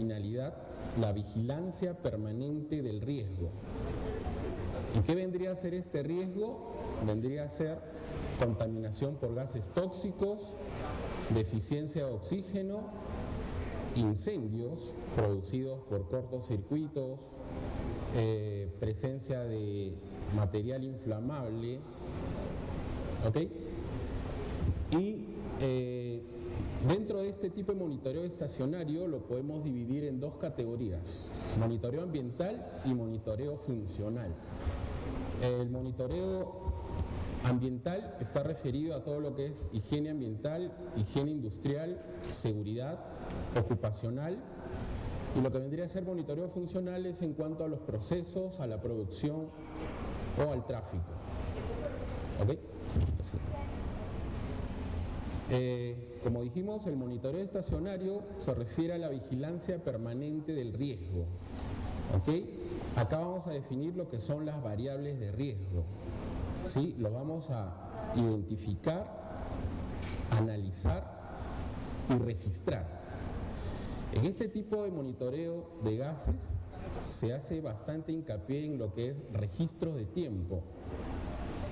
finalidad la vigilancia permanente del riesgo. ¿Y qué vendría a ser este riesgo? Vendría a ser contaminación por gases tóxicos, deficiencia de oxígeno, incendios producidos por cortocircuitos, presencia de material inflamable, ¿ok? Y dentro de este tipo de monitoreo estacionario lo podemos dividir en dos categorías: monitoreo ambiental y monitoreo funcional. El monitoreo ambiental está referido a todo lo que es higiene ambiental, higiene industrial, seguridad ocupacional, y lo que vendría a ser monitoreo funcional es en cuanto a los procesos, a la producción o al tráfico. ¿Ok? Así. Como dijimos, el monitoreo estacionario se refiere a la vigilancia permanente del riesgo. ¿Ok? Acá vamos a definir lo que son las variables de riesgo. ¿Sí? Lo vamos a identificar, analizar y registrar. En este tipo de monitoreo de gases se hace bastante hincapié en lo que es registros de tiempo,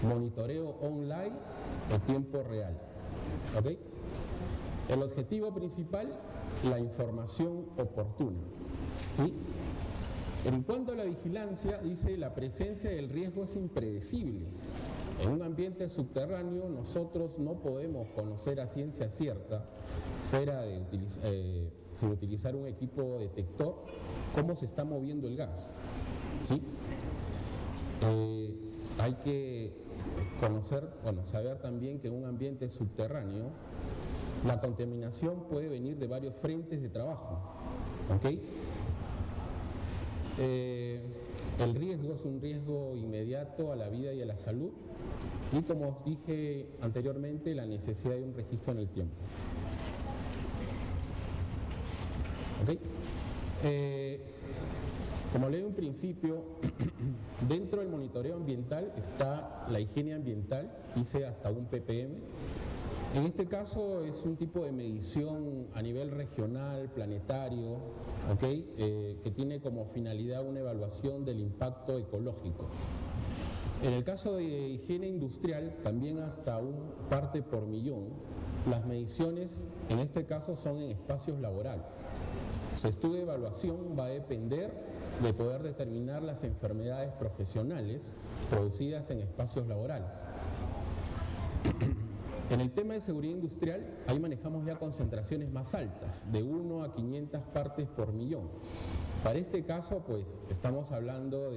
monitoreo online en tiempo real. ¿Ok? El objetivo principal, la información oportuna. ¿Sí? En cuanto a la vigilancia, dice, la presencia del riesgo es impredecible. En un ambiente subterráneo nosotros no podemos conocer a ciencia cierta, fuera de sin utilizar un equipo detector, cómo se está moviendo el gas. ¿Sí? Hay que conocer, saber también que en un ambiente subterráneo la contaminación puede venir de varios frentes de trabajo. ¿Ok? El riesgo es un riesgo inmediato a la vida y a la salud, y como os dije anteriormente, la necesidad de un registro en el tiempo. ¿Ok? Como leí en un principio, dentro del monitoreo ambiental está la higiene ambiental, dice hasta un ppm. En este caso es un tipo de medición a nivel regional, planetario, ¿ok? Que tiene como finalidad una evaluación del impacto ecológico. En el caso de higiene industrial, también hasta un parte por millón. Las mediciones en este caso son en espacios laborales. Su estudio de evaluación va a depender de poder determinar las enfermedades profesionales producidas en espacios laborales. En el tema de seguridad industrial, ahí manejamos ya concentraciones más altas, de 1 a 500 partes por millón. Para este caso, pues, estamos hablando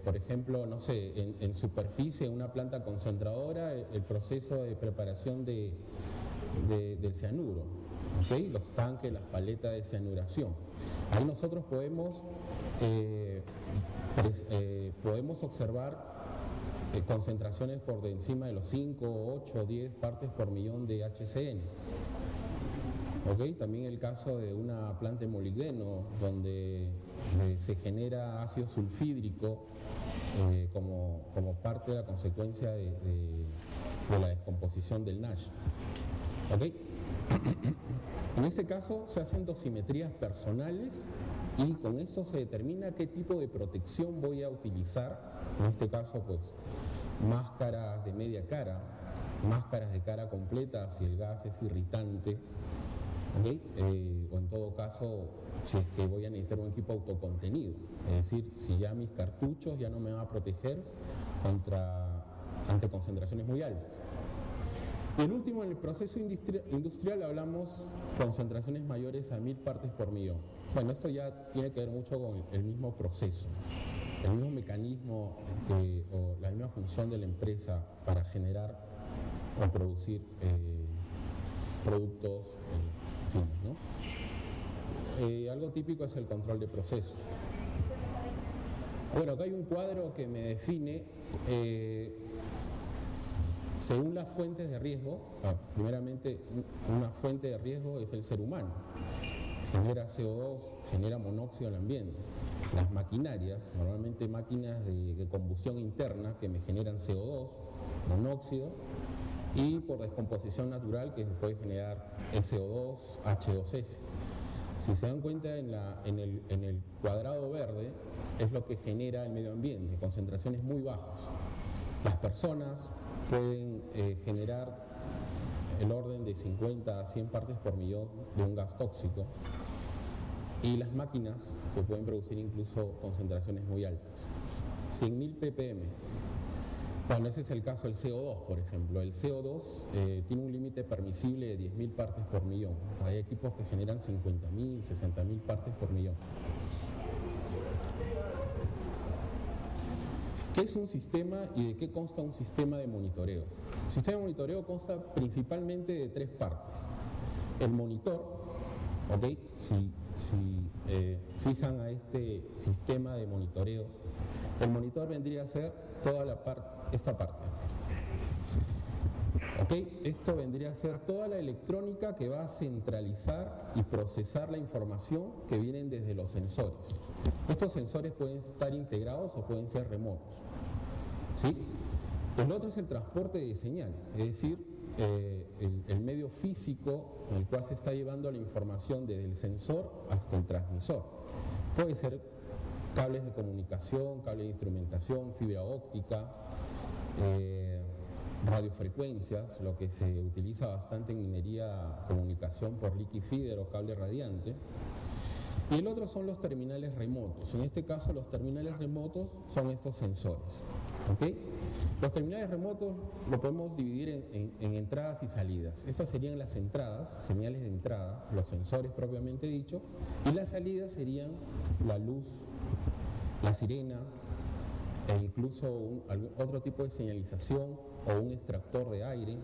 por ejemplo, no sé, en superficie, en una planta concentradora, el proceso de preparación del cianuro, ¿okay? Los tanques, las paletas de cianuración. Ahí nosotros podemos observar concentraciones por de encima de los 5, 8, 10 partes por millón de HCN. ¿Okay? También el caso de una planta de molibdeno, donde se genera ácido sulfídrico como parte de la consecuencia de la descomposición del NaSH. ¿Okay? En este caso se hacen dosimetrías personales y con eso se determina qué tipo de protección voy a utilizar. En este caso, pues, máscaras de media cara, máscaras de cara completa si el gas es irritante. ¿Okay? O en todo caso, si es que voy a necesitar un equipo autocontenido, es decir, si ya mis cartuchos ya no me van a proteger ante concentraciones muy altas. Y el último, en el proceso industrial hablamos concentraciones mayores a 1000 partes por millón. Bueno, esto ya tiene que ver mucho con el mismo proceso, el mismo mecanismo o la misma función de la empresa para generar o producir productos finos, ¿no? Algo típico es el control de procesos. Bueno, acá hay un cuadro que me define según las fuentes de riesgo. Primeramente, una fuente de riesgo es el ser humano. Genera CO2, genera monóxido en el ambiente. Las maquinarias, normalmente máquinas de combustión interna que me generan CO2, monóxido, y por descomposición natural que puede generar SO2, H2S. Si se dan cuenta en el cuadrado verde es lo que genera el medio ambiente, concentraciones muy bajas. Las personas pueden generar el orden de 50 a 100 partes por millón de un gas tóxico, y las máquinas que pueden producir incluso concentraciones muy altas, 100.000 ppm. Bueno, ese es el caso del CO2, por ejemplo. El CO2 tiene un límite permisible de 10.000 partes por millón. Hay equipos que generan 50.000, 60.000 partes por millón. ¿Qué es un sistema y de qué consta un sistema de monitoreo? El sistema de monitoreo consta principalmente de 3 partes. El monitor, ¿ok? Si fijan a este sistema de monitoreo, el monitor vendría a ser toda esta parte. ¿Ok? Esto vendría a ser toda la electrónica que va a centralizar y procesar la información que vienen desde los sensores. Estos sensores pueden estar integrados o pueden ser remotos. ¿Sí? El otro es el transporte de señal, es decir, el medio físico en el cual se está llevando la información desde el sensor hasta el transmisor. Puede ser cables de comunicación, cables de instrumentación, fibra óptica, radiofrecuencias, lo que se utiliza bastante en minería, comunicación por liquid feeder o cable radiante. Y el otro son los terminales remotos. En este caso, los terminales remotos son estos sensores. ¿Okay? Los terminales remotos lo podemos dividir en entradas y salidas. Estas serían las entradas, señales de entrada, los sensores propiamente dicho, y las salidas serían la luz, la sirena, e incluso otro tipo de señalización o un extractor de aire,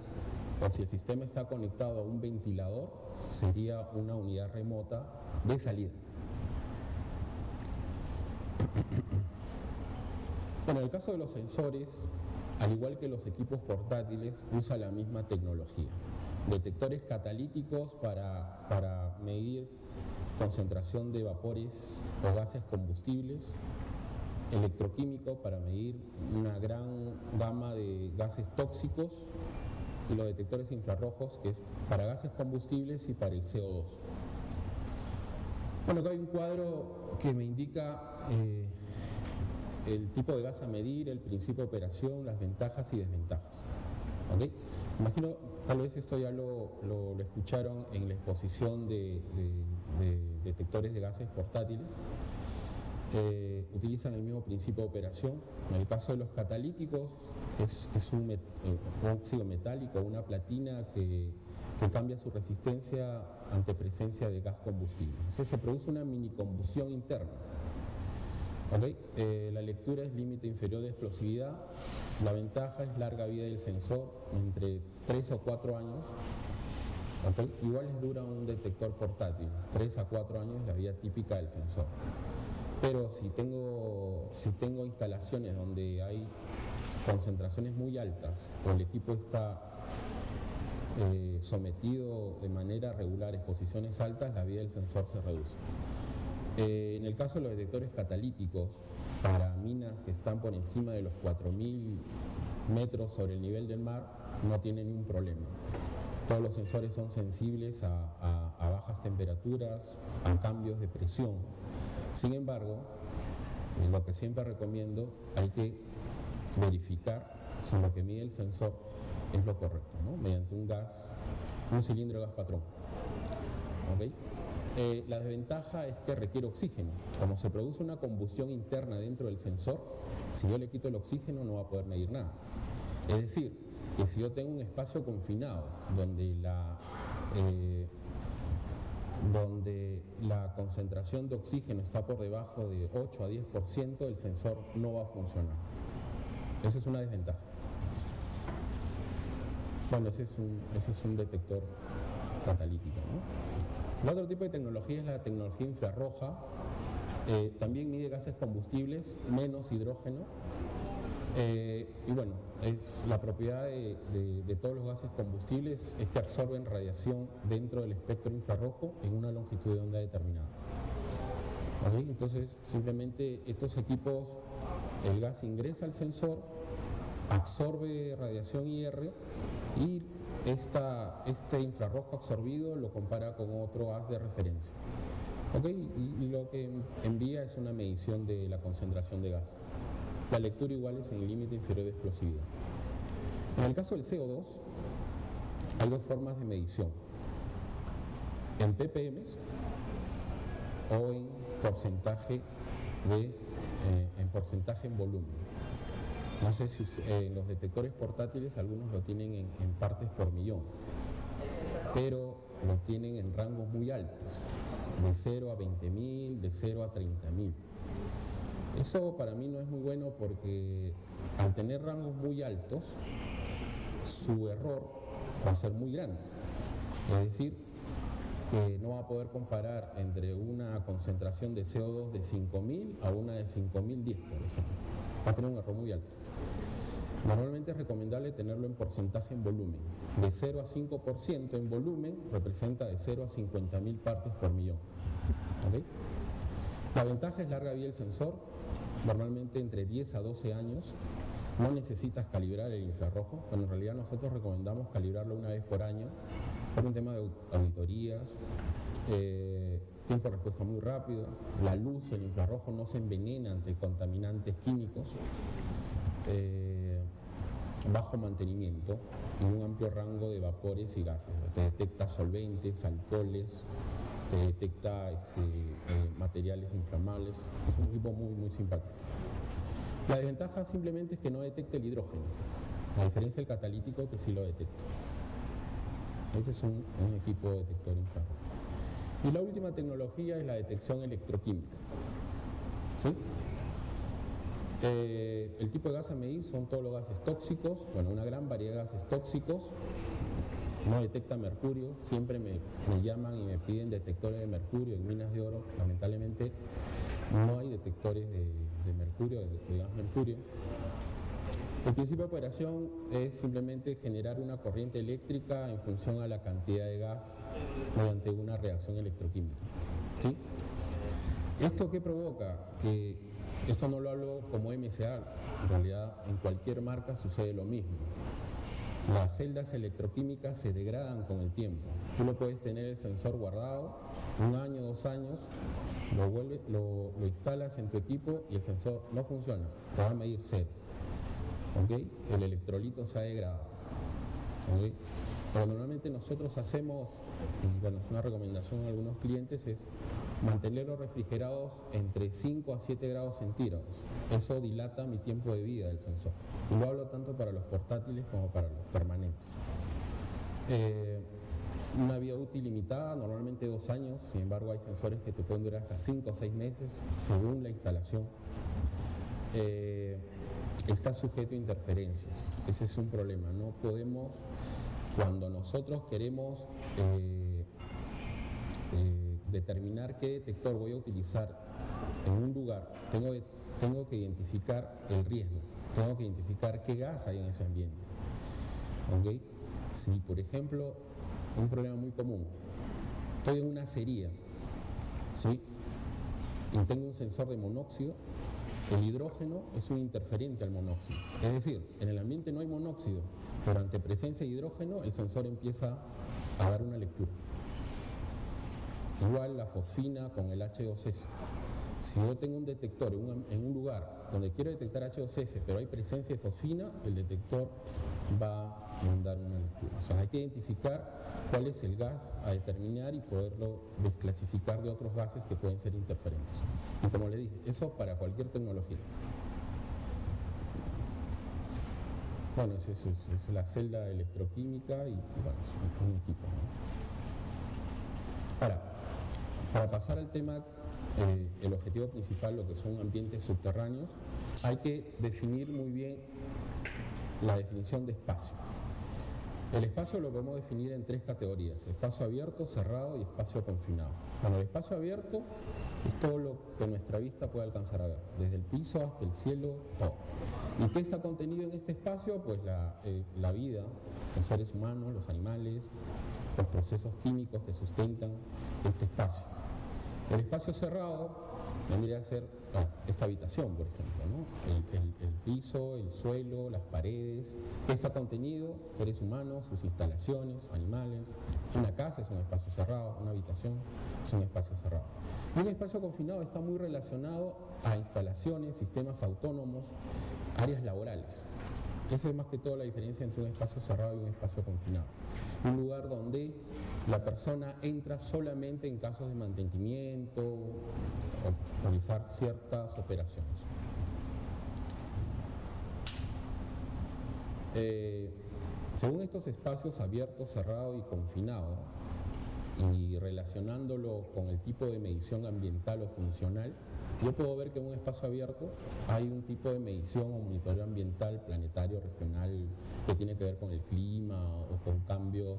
o si el sistema está conectado a un ventilador, sería una unidad remota de salida. Bueno, en el caso de los sensores, al igual que los equipos portátiles, usa la misma tecnología. Detectores catalíticos para medir concentración de vapores o gases combustibles, electroquímico para medir una gran gama de gases tóxicos, y los detectores infrarrojos, que es para gases combustibles y para el CO2. Bueno, acá hay un cuadro que me indica el tipo de gas a medir, el principio de operación, las ventajas y desventajas. ¿Okay? Imagino, tal vez esto ya lo escucharon en la exposición de detectores de gases portátiles. Utilizan el mismo principio de operación. En el caso de los catalíticos es un óxido metálico, una platina que cambia su resistencia ante presencia de gas combustible. Entonces se produce una mini combustión interna. ¿Okay? La lectura es límite inferior de explosividad. La ventaja es larga vida del sensor, entre 3 o 4 años. ¿Okay? Igual les dura un detector portátil, 3 a 4 años la vida típica del sensor. Pero si tengo instalaciones donde hay concentraciones muy altas o el equipo está sometido de manera regular a exposiciones altas, la vida del sensor se reduce. En el caso de los detectores catalíticos, para minas que están por encima de los 4.000 metros sobre el nivel del mar, no tienen ningún problema. Todos los sensores son sensibles a bajas temperaturas, a cambios de presión. Sin embargo, lo que siempre recomiendo, hay que verificar si lo que mide el sensor es lo correcto, ¿no? Mediante un cilindro de gas patrón. ¿Okay? La desventaja es que requiere oxígeno. Como se produce una combustión interna dentro del sensor, si yo le quito el oxígeno no va a poder medir nada. Es decir, que si yo tengo un espacio confinado donde la concentración de oxígeno está por debajo de 8 a 10%, el sensor no va a funcionar. Esa es una desventaja. Bueno, ese es un detector catalítico, ¿no? El otro tipo de tecnología es la tecnología infrarroja. También mide gases combustibles, menos hidrógeno. Y bueno, la propiedad de todos los gases combustibles es que absorben radiación dentro del espectro infrarrojo en una longitud de onda determinada. ¿Okay? Entonces, simplemente estos equipos, el gas ingresa al sensor, absorbe radiación IR y este infrarrojo absorbido lo compara con otro haz de referencia. ¿Okay? Y lo que envía es una medición de la concentración de gas. La lectura igual es en el límite inferior de explosividad. En el caso del CO2, hay dos formas de medición: en ppm o en porcentaje en volumen. No sé si en los detectores portátiles algunos lo tienen en partes por millón, pero lo tienen en rangos muy altos, de 0 a 20.000, de 0 a 30.000. Eso para mí no es muy bueno porque al tener rangos muy altos, su error va a ser muy grande. Es decir, que no va a poder comparar entre una concentración de CO2 de 5.000 a una de 5.010, por ejemplo. Va a tener un error muy alto. Normalmente es recomendable tenerlo en porcentaje en volumen. De 0 a 5% en volumen representa de 0 a 50.000 partes por millón. ¿Okay? La ventaja es larga vida del sensor, normalmente entre 10 a 12 años. No necesitas calibrar el infrarrojo, pero en realidad nosotros recomendamos calibrarlo una vez por año por un tema de auditorías, tiempo de respuesta muy rápido, la luz, el infrarrojo no se envenena ante contaminantes químicos, bajo mantenimiento y un amplio rango de vapores y gases. Te detecta solventes, alcoholes, te detecta materiales inflamables. Es un equipo muy, muy simpático. La desventaja simplemente es que no detecta el hidrógeno, a diferencia del catalítico que sí lo detecta. Ese es un equipo detector infrarrojo. Y la última tecnología es la detección electroquímica. ¿Sí? El tipo de gas a medir son todos los gases tóxicos, bueno, una gran variedad de gases tóxicos. No detecta mercurio, siempre me llaman y me piden detectores de mercurio en minas de oro. Lamentablemente no hay detectores de mercurio, de gas mercurio. El principio de operación es simplemente generar una corriente eléctrica en función a la cantidad de gas mediante una reacción electroquímica. ¿Sí? ¿Esto qué provoca? Que esto no lo hablo como MSA, en realidad en cualquier marca sucede lo mismo. Las celdas electroquímicas se degradan con el tiempo. Tú lo puedes tener el sensor guardado 1 año, 2 años, lo instalas en tu equipo y el sensor no funciona, te va a medir 0. ¿Okay? El electrolito se ha degradado. ¿Okay? Pero normalmente nosotros hacemos, y bueno, es una recomendación a algunos clientes, es mantenerlos refrigerados entre 5 a 7 grados centígrados. Eso dilata mi tiempo de vida del sensor. Y lo hablo tanto para los portátiles como para los permanentes. Una vida útil limitada, normalmente 2 años, sin embargo hay sensores que te pueden durar hasta 5 o 6 meses según la instalación. Está sujeto a interferencias, ese es un problema. No podemos, cuando nosotros queremos determinar qué detector voy a utilizar en un lugar, tengo que identificar el riesgo, tengo que identificar qué gas hay en ese ambiente. ¿Okay? Si, por ejemplo, un problema muy común, estoy en una acería, ¿sí? Y tengo un sensor de monóxido, el hidrógeno es un interferente al monóxido. Es decir, en el ambiente no hay monóxido, pero ante presencia de hidrógeno el sensor empieza a dar una lectura. Igual la fosfina con el H2S. Si yo tengo un detector en un lugar donde quiero detectar H2S, pero hay presencia de fosfina, el detector va a mandar una lectura. O sea, hay que identificar cuál es el gas a determinar y poderlo desclasificar de otros gases que pueden ser interferentes. Y como le dije, eso para cualquier tecnología. Bueno, es la celda electroquímica y bueno, es un equipo, ¿no? Ahora, para pasar al tema, el objetivo principal, lo que son ambientes subterráneos, hay que definir muy bien la definición de espacio. El espacio lo podemos definir en 3 categorías: espacio abierto, cerrado y espacio confinado. Bueno, el espacio abierto es todo lo que nuestra vista puede alcanzar a ver, desde el piso hasta el cielo, todo. ¿Y qué está contenido en este espacio? Pues la vida, los seres humanos, los animales, los procesos químicos que sustentan este espacio. El espacio cerrado vendría a ser esta habitación, por ejemplo, ¿no? El piso, el suelo, las paredes, ¿qué está contenido? Seres humanos, sus instalaciones, animales. Una casa es un espacio cerrado, una habitación es un espacio cerrado. Y un espacio confinado está muy relacionado a instalaciones, sistemas autónomos, áreas laborales. Esa es más que todo la diferencia entre un espacio cerrado y un espacio confinado. Un lugar donde la persona entra solamente en casos de mantenimiento o realizar ciertas operaciones. Según estos espacios abiertos, cerrado y confinado, y relacionándolo con el tipo de medición ambiental o funcional, yo puedo ver que en un espacio abierto hay un tipo de medición o monitoreo ambiental planetario, regional, que tiene que ver con el clima o con cambios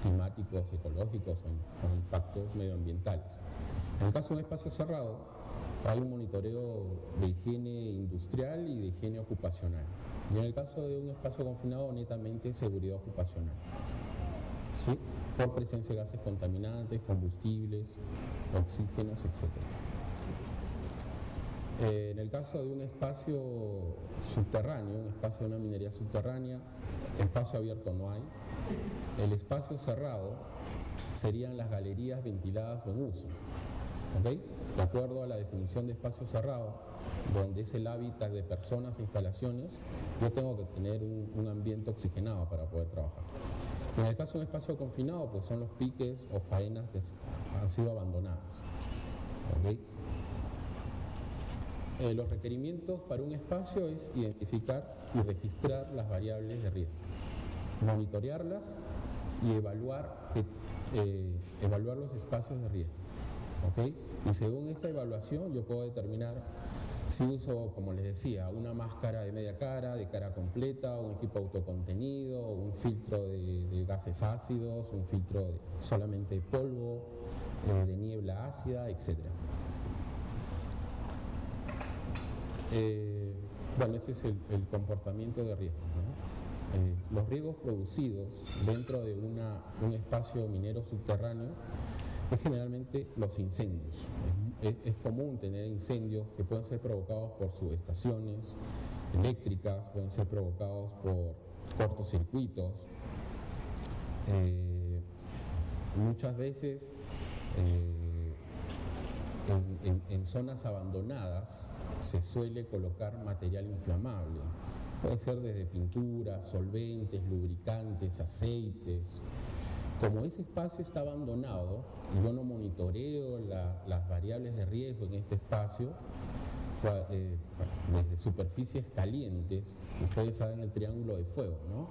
climáticos, ecológicos o con impactos medioambientales. En el caso de un espacio cerrado, hay un monitoreo de higiene industrial y de higiene ocupacional. Y en el caso de un espacio confinado, netamente seguridad ocupacional, ¿sí? Por presencia de gases contaminantes, combustibles, oxígenos, etc. En el caso de un espacio subterráneo, un espacio de una minería subterránea, espacio abierto no hay. El espacio cerrado serían las galerías ventiladas o en uso, ¿ok? De acuerdo a la definición de espacio cerrado, donde es el hábitat de personas e instalaciones, yo tengo que tener un ambiente oxigenado para poder trabajar. En el caso de un espacio confinado, pues son los piques o faenas que han sido abandonadas, ¿ok? Los requerimientos para un espacio es identificar y registrar las variables de riesgo, monitorearlas y evaluar los espacios de riesgo, ¿ok? Y según esta evaluación yo puedo determinar si uso, como les decía, una máscara de media cara, de cara completa, un equipo autocontenido, un filtro de gases ácidos, un filtro solamente de polvo, de niebla ácida, etc. Bueno, este es el comportamiento de riesgo, ¿no? Los riesgos producidos dentro de un espacio minero subterráneo es generalmente los incendios. Es común tener incendios que pueden ser provocados por subestaciones eléctricas, pueden ser provocados por cortocircuitos. Muchas veces en zonas abandonadas se suele colocar material inflamable. Puede ser desde pinturas, solventes, lubricantes, aceites. Como ese espacio está abandonado y yo no monitoreo las variables de riesgo en este espacio, desde superficies calientes, ustedes saben el triángulo de fuego, ¿no?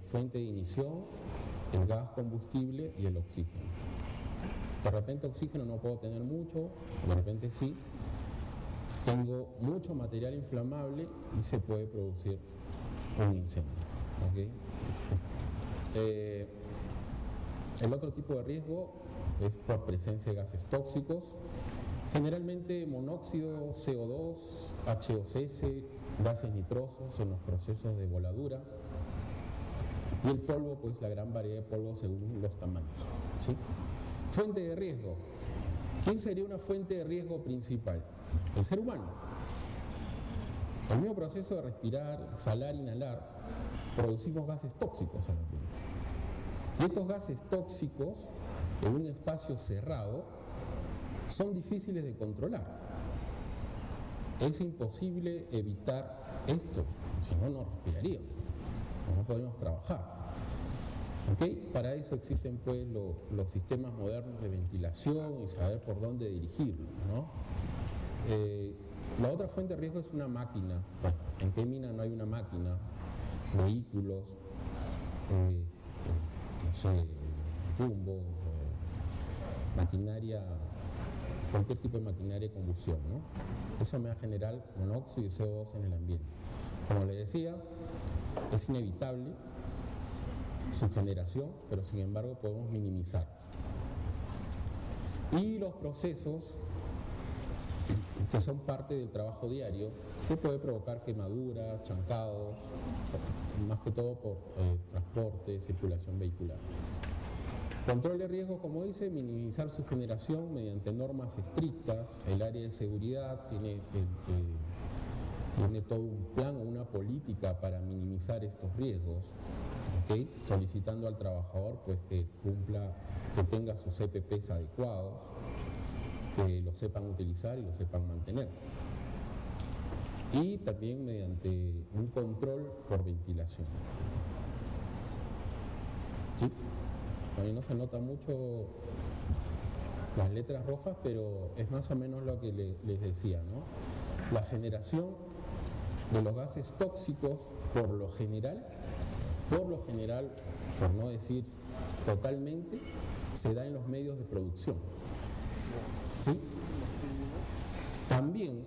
Fuente de ignición, el gas combustible y el oxígeno. De repente oxígeno no puedo tener mucho, de repente sí. Tengo mucho material inflamable y se puede producir un incendio, ¿okay? El otro tipo de riesgo es por presencia de gases tóxicos, generalmente monóxido, CO2, HOCS, gases nitrosos en los procesos de voladura, y el polvo, pues la gran variedad de polvo según los tamaños, ¿sí? Fuente de riesgo. ¿Quién sería una fuente de riesgo principal? El ser humano. El mismo proceso de respirar, exhalar, inhalar, producimos gases tóxicos al ambiente. Y estos gases tóxicos, en un espacio cerrado, son difíciles de controlar. Es imposible evitar esto, si no, no respiraríamos, no podemos trabajar. ¿Okay? Para eso existen pues los sistemas modernos de ventilación y saber por dónde dirigirlo, ¿no? La otra fuente de riesgo es una máquina. Bueno, ¿en qué mina no hay una máquina? Vehículos, no sé, jumbo, maquinaria, cualquier tipo de maquinaria de combustión, ¿no? Eso me va a generar monóxido y CO2 en el ambiente. Como les decía, es inevitable su generación, pero sin embargo podemos minimizar. Y los procesos que son parte del trabajo diario, que puede provocar quemaduras, chancados, más que todo por transporte, circulación vehicular. Control de riesgos, como dice, minimizar su generación mediante normas estrictas. El área de seguridad tiene todo un plan o una política para minimizar estos riesgos, ¿okay? Solicitando al trabajador pues que cumpla, que tenga sus EPPs adecuados, que lo sepan utilizar y lo sepan mantener. Y también mediante un control por ventilación. ¿Sí? A mí no se nota mucho las letras rojas, pero es más o menos lo que les decía, ¿no? La generación de los gases tóxicos, por lo general, por no decir totalmente, se da en los medios de producción. ¿Sí? También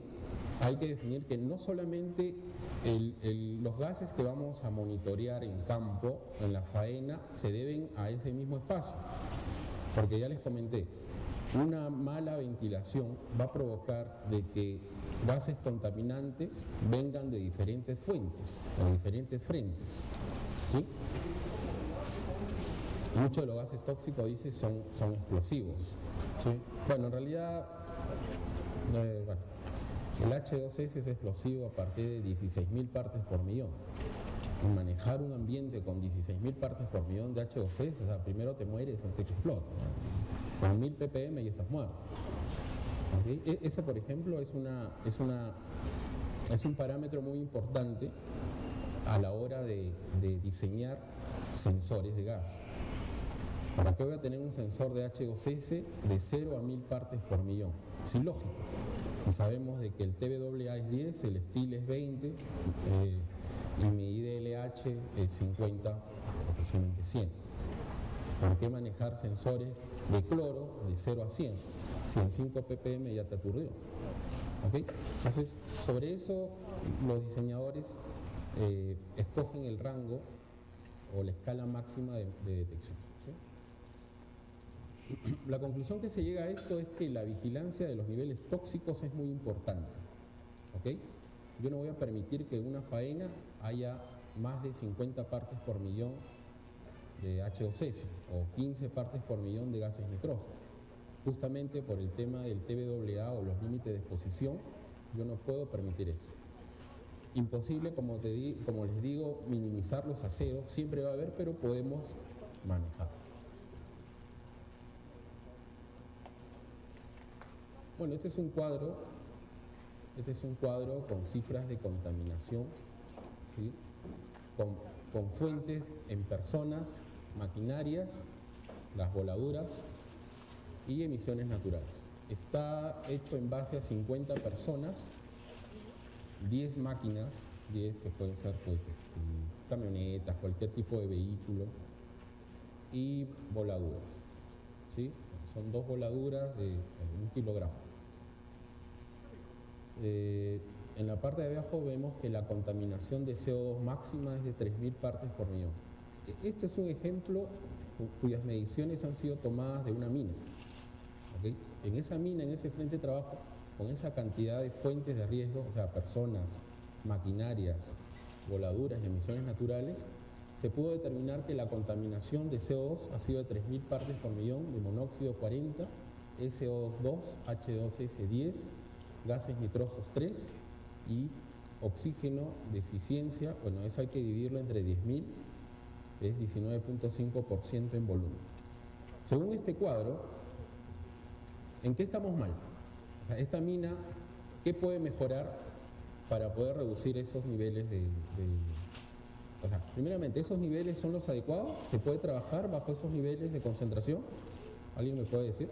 hay que definir que no solamente los gases que vamos a monitorear en campo, en la faena, se deben a ese mismo espacio, porque ya les comenté, una mala ventilación va a provocar de que gases contaminantes vengan de diferentes fuentes, de diferentes frentes, ¿sí? Muchos de los gases tóxicos, dice, son explosivos, ¿sí? Bueno, en realidad, el H2S es explosivo a partir de 16.000 partes por millón. Y manejar un ambiente con 16.000 partes por millón de H2S, o sea, primero te mueres antes que explota, ¿no? Con 1000 ppm y estás muerto. ¿Okay? Eso, por ejemplo, es un parámetro muy importante a la hora de diseñar sensores de gas. ¿Para qué voy a tener un sensor de H2S de 0 a 1000 partes por millón? Es ilógico. Si sabemos de que el TBAA es 10, el STIL es 20 y mi IDLH es 50, aproximadamente 100. ¿Por qué manejar sensores de cloro de 0 a 100? Si en 5 ppm ya te aturdió. ¿Okay? Entonces, sobre eso los diseñadores escogen el rango o la escala máxima de detección. ¿Sí? La conclusión que se llega a esto es que la vigilancia de los niveles tóxicos es muy importante. ¿Okay? Yo no voy a permitir que en una faena haya más de 50 partes por millón de H2S o 15 partes por millón de gases nitrosos. Justamente por el tema del TBAA o los límites de exposición, yo no puedo permitir eso. Imposible, como les digo, minimizarlos a cero, siempre va a haber, pero podemos manejar. Bueno, este es un cuadro con cifras de contaminación, ¿sí? con fuentes en personas, maquinarias, las voladuras y emisiones naturales. Está hecho en base a 50 personas, 10 máquinas, 10 que pueden ser pues, camionetas, cualquier tipo de vehículo, y voladuras, ¿sí? Son 2 voladuras de 1 kilogramo. En la parte de abajo vemos que la contaminación de CO2 máxima es de 3.000 partes por millón. Este es un ejemplo cuyas mediciones han sido tomadas de una mina. ¿Okay? En esa mina, en ese frente de trabajo, con esa cantidad de fuentes de riesgo, o sea, personas, maquinarias, voladuras y emisiones naturales, se pudo determinar que la contaminación de CO2 ha sido de 3.000 partes por millón, de monóxido 40, SO2, H2S 10, gases nitrosos 3 y oxígeno de eficiencia, bueno, eso hay que dividirlo entre 10.000, es 19.5% en volumen. Según este cuadro, ¿en qué estamos mal? O sea, esta mina, ¿qué puede mejorar para poder reducir esos niveles o sea, primeramente, ¿esos niveles son los adecuados? ¿Se puede trabajar bajo esos niveles de concentración? ¿Alguien me puede decir?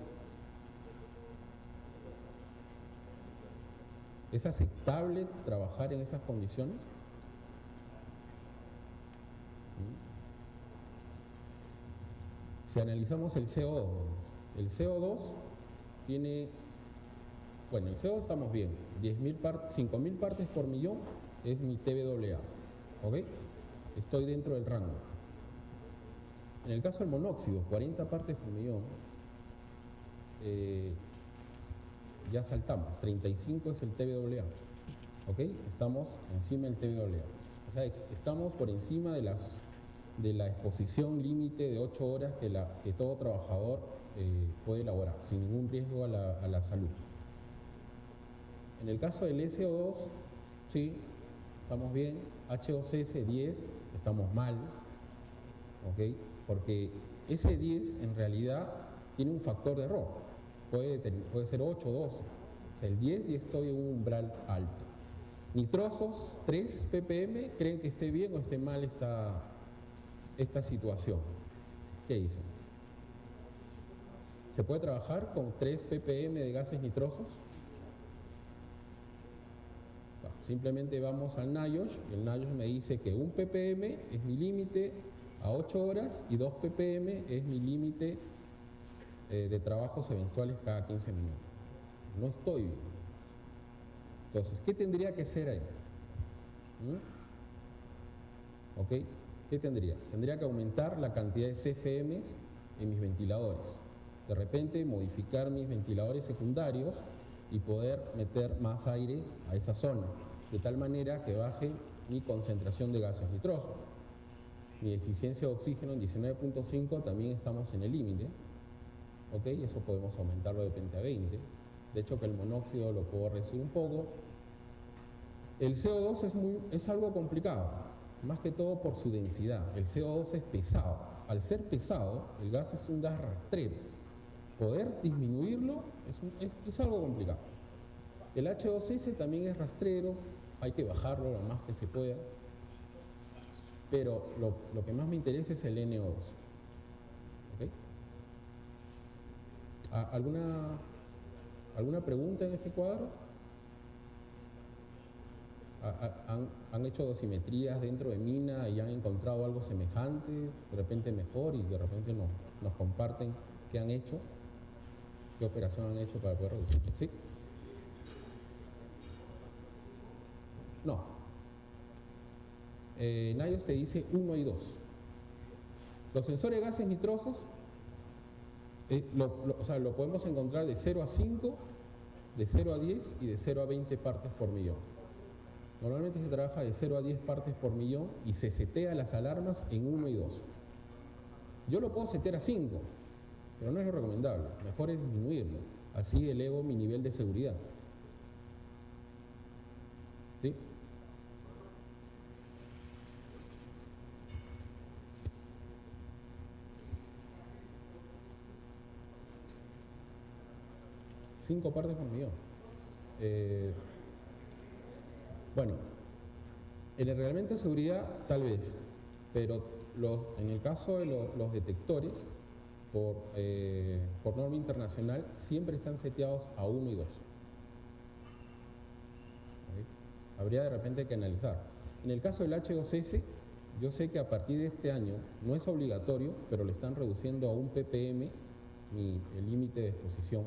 ¿Es aceptable trabajar en esas condiciones? Si analizamos el CO2 tiene, bueno, el CO2 estamos bien, 5.000 partes por millón es mi TBAA, ¿ok? Estoy dentro del rango. En el caso del monóxido, 40 partes por millón, ya saltamos, 35 es el TBAA, ¿ok? Estamos encima del TBAA, o sea, estamos por encima de de la exposición límite de 8 horas que todo trabajador puede elaborar, sin ningún riesgo a la salud. En el caso del SO2, sí, estamos bien. HOCS 10, estamos mal, ¿ok? Porque ese 10 en realidad tiene un factor de error, puede ser 8 o 12. O sea, el 10 y estoy en un umbral alto. Nitrosos 3 ppm, ¿creen que esté bien o esté mal esta situación? ¿Qué dicen? ¿Se puede trabajar con 3 ppm de gases nitrosos? Bueno, simplemente vamos al NIOSH, y el NIOSH me dice que 1 ppm es mi límite a 8 horas y 2 ppm es mi límite de trabajos eventuales cada 15 minutos. No estoy bien. Entonces, ¿qué tendría que ser ahí? ¿Ok? ¿Qué tendría? Tendría que aumentar la cantidad de CFMs en mis ventiladores. De repente, modificar mis ventiladores secundarios y poder meter más aire a esa zona, de tal manera que baje mi concentración de gases nitrosos. Mi eficiencia de oxígeno en 19.5 también estamos en el límite. ¿Ok? Eso podemos aumentarlo de repente a 20. De hecho, que el monóxido lo puedo reducir un poco. El CO2 es algo complicado, más que todo por su densidad. El CO2 es pesado. Al ser pesado, el gas es un gas rastrero. Poder disminuirlo es algo complicado. El H2S también es rastrero, hay que bajarlo lo más que se pueda. Pero lo que más me interesa es el NO2. ¿Okay? ¿Alguna pregunta en este cuadro? ¿Han hecho dosimetrías dentro de Mina y han encontrado algo semejante, de repente mejor, y de repente nos comparten qué han hecho, qué operación han hecho para poder reducir? ¿Sí? No. NIOSH te dice 1 y 2. Los sensores de gases nitrosos lo podemos encontrar de 0 a 5, de 0 a 10 y de 0 a 20 partes por millón. Normalmente se trabaja de 0 a 10 partes por millón y se setea las alarmas en 1 y 2. Yo lo puedo setear a 5, pero no es lo recomendable. Mejor es disminuirlo. Así elevo mi nivel de seguridad. ¿Sí? ¿5 partes por millón? Bueno, en el reglamento de seguridad tal vez, pero en el caso de los detectores, por norma internacional, siempre están seteados a 1 y 2. ¿Okay? Habría de repente que analizar. En el caso del H2S, yo sé que a partir de este año no es obligatorio, pero le están reduciendo a 1 ppm el límite de exposición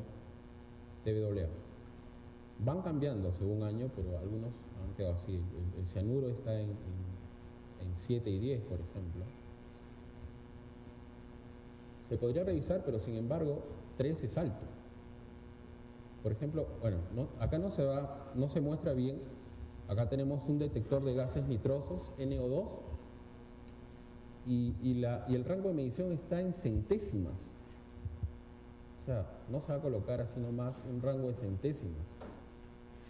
TWA. Van cambiando según año, pero algunos han quedado así. El cianuro está en 7 y 10, por ejemplo. Se podría revisar, pero sin embargo, 3 es alto. Por ejemplo, bueno, acá no se muestra bien. Acá tenemos un detector de gases nitrosos, NO2, y el rango de medición está en centésimas. O sea, no se va a colocar así nomás un rango de centésimas.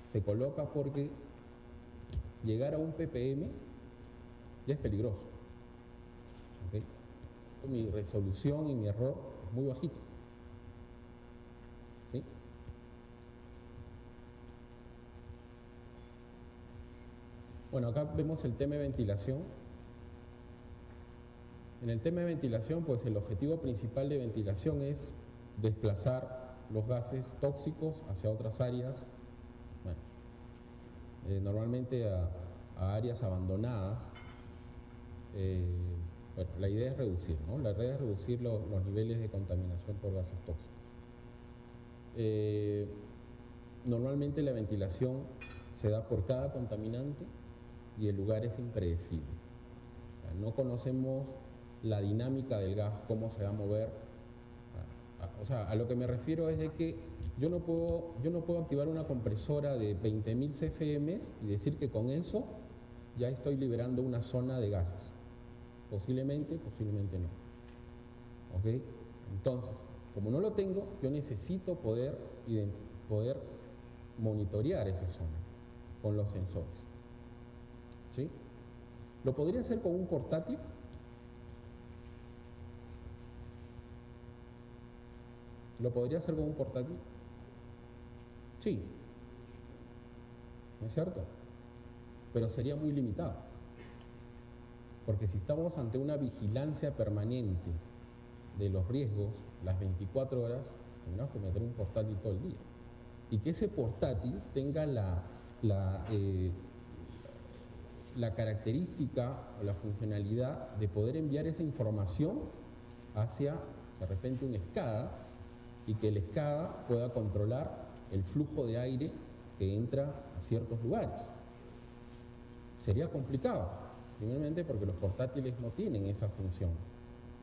Se coloca porque llegar a 1 ppm ya es peligroso. ¿Okay? Mi resolución y mi error es muy bajito. ¿Sí? Bueno, acá vemos el tema de ventilación. En el tema de ventilación, pues el objetivo principal de ventilación es desplazar los gases tóxicos hacia otras áreas, bueno, normalmente a áreas abandonadas. Bueno, la idea es reducir, ¿no? La idea es reducir los niveles de contaminación por gases tóxicos. Normalmente la ventilación se da por cada contaminante y el lugar es impredecible. O sea, no conocemos la dinámica del gas, cómo se va a mover. O sea, a lo que me refiero es de que yo no puedo activar una compresora de 20.000 CFM y decir que con eso ya estoy liberando una zona de gases. Posiblemente, posiblemente no. ¿Ok? Entonces, como no lo tengo, yo necesito poder monitorear esa zona con los sensores. ¿Sí? ¿Lo podría hacer con un portátil? ¿Lo podría hacer con un portátil? Sí. ¿No es cierto? Pero sería muy limitado. Porque si estamos ante una vigilancia permanente de los riesgos, las 24 horas, pues tendremos que meter un portátil todo el día. Y que ese portátil tenga la característica o la funcionalidad de poder enviar esa información hacia, de repente, un SCADA, y que el SCADA pueda controlar el flujo de aire que entra a ciertos lugares. Sería complicado, primeramente porque los portátiles no tienen esa función,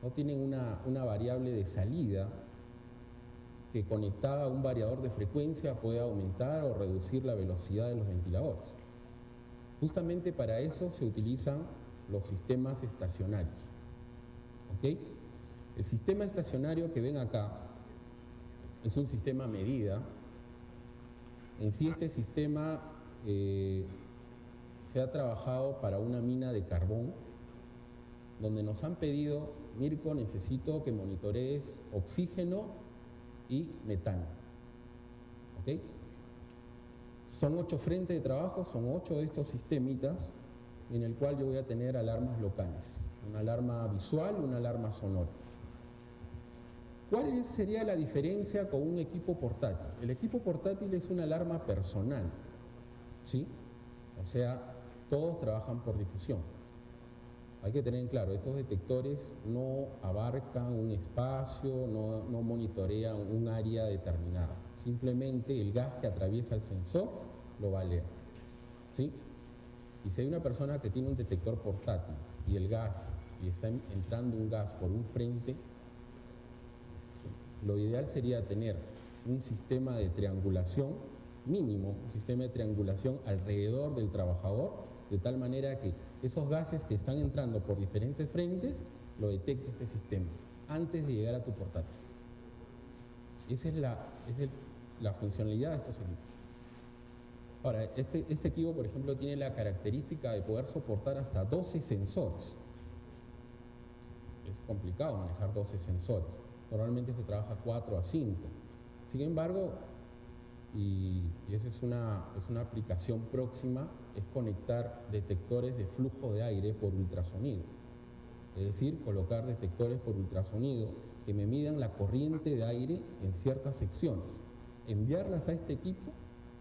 no tienen una variable de salida que conectada a un variador de frecuencia pueda aumentar o reducir la velocidad de los ventiladores. Justamente para eso se utilizan los sistemas estacionarios. ¿Ok? El sistema estacionario que ven acá es un sistema a medida. En sí este sistema se ha trabajado para una mina de carbón, donde nos han pedido: Mirko, necesito que monitorees oxígeno y metano. ¿Ok? Son 8 frentes de trabajo, son 8 de estos sistemitas, en el cual yo voy a tener alarmas locales, una alarma visual, una alarma sonora. ¿Cuál sería la diferencia con un equipo portátil? El equipo portátil es una alarma personal, ¿sí? O sea, todos trabajan por difusión. Hay que tener en claro, estos detectores no abarcan un espacio, no monitorean un área determinada. Simplemente el gas que atraviesa el sensor lo va a leer, ¿sí? Y si hay una persona que tiene un detector portátil y el gas, y está entrando un gas por un frente, lo ideal sería tener un sistema de triangulación mínimo, un sistema de triangulación alrededor del trabajador, de tal manera que esos gases que están entrando por diferentes frentes lo detecte este sistema antes de llegar a tu portátil. Esa es la funcionalidad de estos equipos. Ahora, este equipo, por ejemplo, tiene la característica de poder soportar hasta 12 sensores. Es complicado manejar 12 sensores. Normalmente se trabaja 4 a 5. Sin embargo, y esa es una aplicación próxima, es conectar detectores de flujo de aire por ultrasonido. Es decir, colocar detectores por ultrasonido que me midan la corriente de aire en ciertas secciones, enviarlas a este equipo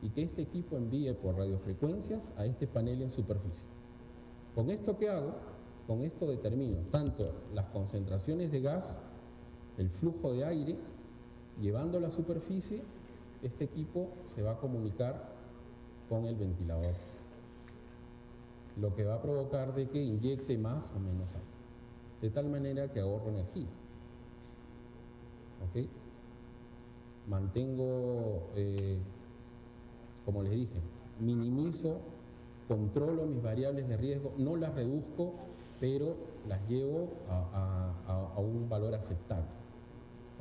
y que este equipo envíe por radiofrecuencias a este panel en superficie. ¿Con esto qué hago? Con esto determino tanto las concentraciones de gas, el flujo de aire, llevando a la superficie. Este equipo se va a comunicar con el ventilador, lo que va a provocar de que inyecte más o menos aire, de tal manera que ahorro energía. ¿Ok? Mantengo, como les dije, minimizo, controlo mis variables de riesgo, no las reduzco, pero las llevo a un valor aceptable.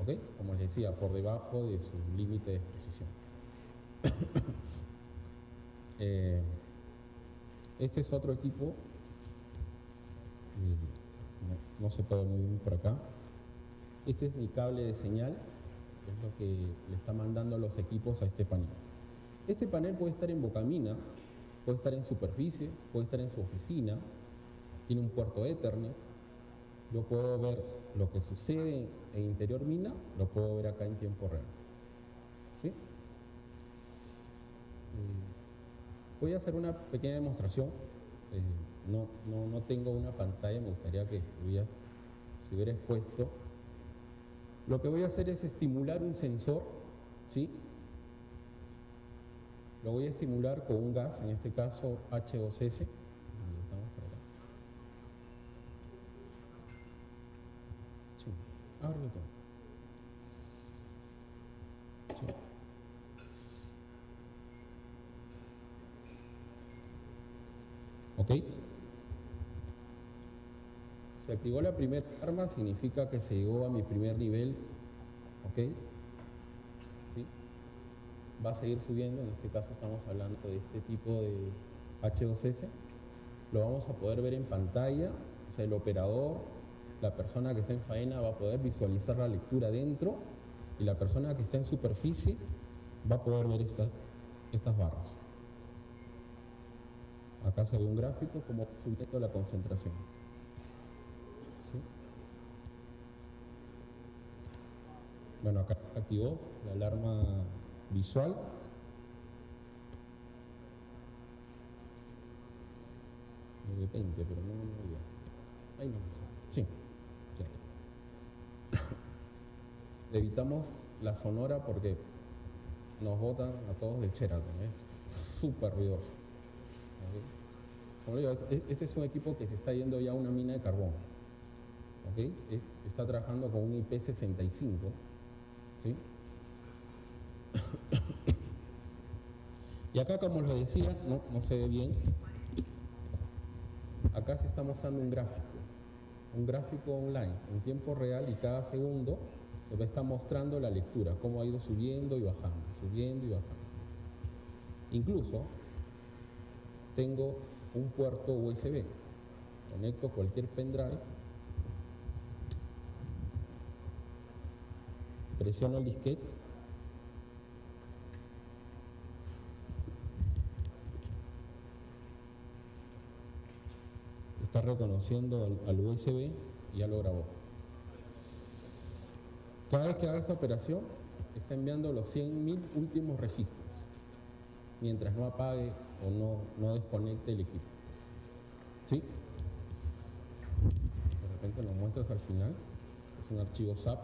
¿Ok? Como les decía, por debajo de su límite de exposición. Este es otro equipo, no se puede ver muy bien por acá. Este es mi cable de señal, es lo que le está mandando los equipos a este panel. Este panel puede estar en bocamina, puede estar en superficie, puede estar en su oficina, tiene un puerto Ethernet. Yo puedo ver lo que sucede en interior mina, lo puedo ver acá en tiempo real. ¿Sí? Voy a hacer una pequeña demostración. No tengo una pantalla, me gustaría que se hubiera expuesto. Lo que voy a hacer es estimular un sensor, ¿sí? Lo voy a estimular con un gas, en este caso H2S. Sí, ábrelo todo. Sí. ¿Ok? Se activó la primera alarma, significa que se llegó a mi primer nivel, ¿ok? ¿Sí? Va a seguir subiendo, en este caso estamos hablando de este tipo de H2S. Lo vamos a poder ver en pantalla, o sea, el operador, la persona que está en faena va a poder visualizar la lectura dentro y la persona que está en superficie va a poder ver estas barras. Acá se ve un gráfico como subiendo la concentración. ¿Sí? Bueno, acá se activó la alarma visual. De 20, pero no muy bien. Ahí no. Sí. Evitamos la sonora porque nos botan a todos del Sheraton, es súper ruidoso. ¿Okay? Como digo, este es un equipo que se está yendo ya a una mina de carbón. ¿Okay? Está trabajando con un IP65. ¿Sí? Y acá, como les decía, no se ve bien. Acá se está mostrando un gráfico online en tiempo real y cada segundo se va a estar mostrando la lectura, cómo ha ido subiendo y bajando, subiendo y bajando. Incluso tengo un puerto USB, conecto cualquier pendrive, presiono el disquete, está reconociendo al USB y ya lo grabó. Cada vez que haga esta operación, está enviando los 100.000 últimos registros, mientras no apague o no desconecte el equipo. ¿Sí? De repente lo muestras al final, es un archivo SAP.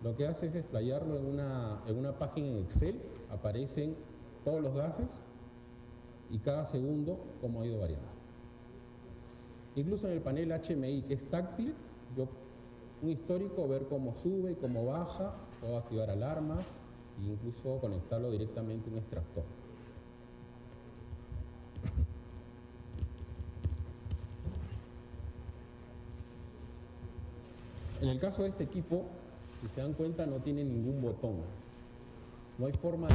Lo que hace es explayarlo en una página en Excel, aparecen todos los gases y cada segundo cómo ha ido variando. Incluso en el panel HMI, que es táctil, un histórico, ver cómo sube, cómo baja, puedo activar alarmas e incluso conectarlo directamente a un extractor. En el caso de este equipo, si se dan cuenta, no tiene ningún botón. No hay forma de...